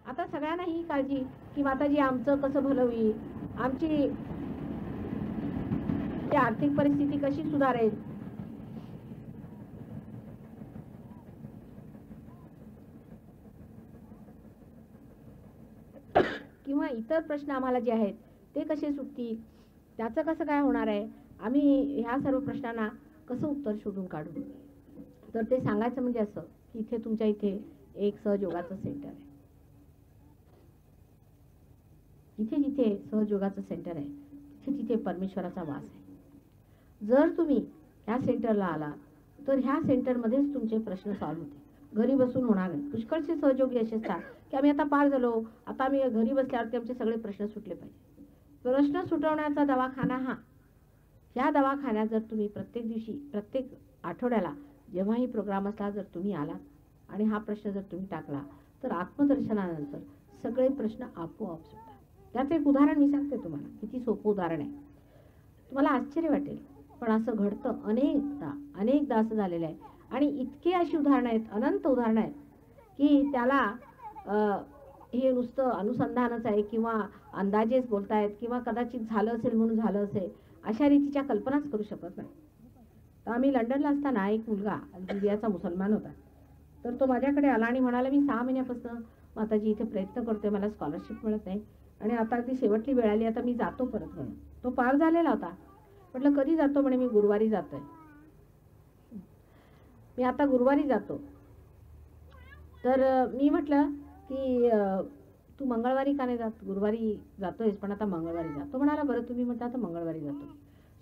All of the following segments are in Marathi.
आता सगळ्यांना ही काळजी की माताजी आमचं कसं भलं होईल, आमची आर्थिक परिस्थिती कशी सुधारेल, किंवा इतर प्रश्न आम्हाला जे आहेत ते कसे सुटतील, त्याचं कसं काय होणार आहे, आम्ही ह्या सर्व प्रश्नांना कसं उत्तर शोधून काढू. तर ते सांगायचं म्हणजे असं की इथे तुमच्या इथे एक सहयोगाचं सेंटर आहे. जिथे जिथे सहयोगाचं सेंटर आहे तिथे तिथे परमेश्वराचा वास आहे. जर तुम्ही ह्या सेंटरला आला तर ह्या सेंटरमध्येच तुमचे प्रश्न सॉल्व्ह होते. घरी बसून होणार नाही. पुष्कळचे सहयोगी असे असतात की आम्ही आता पार झालो, आता आम्ही घरी बसल्यावरती आमचे सगळे प्रश्न सुटले पाहिजे. प्रश्न सुटवण्याचा दवाखाना हा. ह्या दवाखान्यात जर तुम्ही प्रत्येक दिवशी, प्रत्येक आठवड्याला जेव्हाही प्रोग्राम असला जर तुम्ही आलात आणि हा प्रश्न जर तुम्ही टाकला तर आत्मदर्शनानंतर सगळे प्रश्न आपोआप सुटतात. त्याचं एक उदाहरण मी सांगते तुम्हाला. किती सोपं उदाहरण आहे. तुम्हाला आश्चर्य वाटेल पण असं घडतं. अनेकदा असं झालेलं आहे. आणि इतके अशी उदाहरणं आहेत, अनंत उदाहरणं आहेत की त्याला हे नुसतं अनुसंधानच आहे किंवा अंदाजेच बोलतायत किंवा कदाचित झालं असेल म्हणून झालं असेल अशा रीतीच्या कल्पनाच करू शकत नाही. तर आम्ही लंडनला असताना एक मुलगा अल्जिरियाचा मुसलमान होता. तर तो माझ्याकडे आला आणि म्हणाला, मी 6 महिन्यापासून माताजी इथे प्रयत्न करतोय, मला स्कॉलरशिप मिळत नाही आणि आता अगदी शेवटली वेळ आली, आता मी जातो परत म्हणून. तो पार झालेला होता. म्हटलं कधी जातो? म्हणे मी गुरुवारी जातोय. मी आता गुरुवारी जातो. तर मी म्हटलं की तू मंगळवारी का नाही जात? गुरुवारी जातोयस पण आता मंगळवारी जा. तो म्हणाला बरं तुम्ही म्हणता तर मंगळवारी जातो.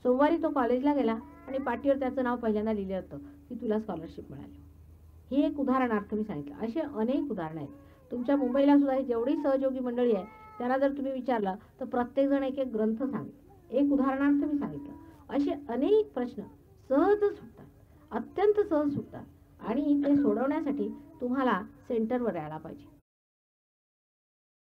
सोमवारी तो कॉलेजला गेला आणि पाटीवर त्याचं नाव पहिल्यांदा लिहिलं होतं की तुला स्कॉलरशिप मिळाली. हे एक उदाहरणार्थ मी सांगितलं. असे अनेक उदाहरणं आहेत. तुमच्या मुंबईला सुद्धा जेवढी सहयोगी मंडळी आहे त्यांना जर तुम्ही विचारलं तर प्रत्येकजण एक एक ग्रंथ सांगेल. एक उदाहरणार्थ मी सांगितलं. असे अनेक प्रश्न सहज सुटतात, अत्यंत सहज सुटतात आणि ते सोडवण्यासाठी तुम्हाला सेंटरवर यायला पाहिजे.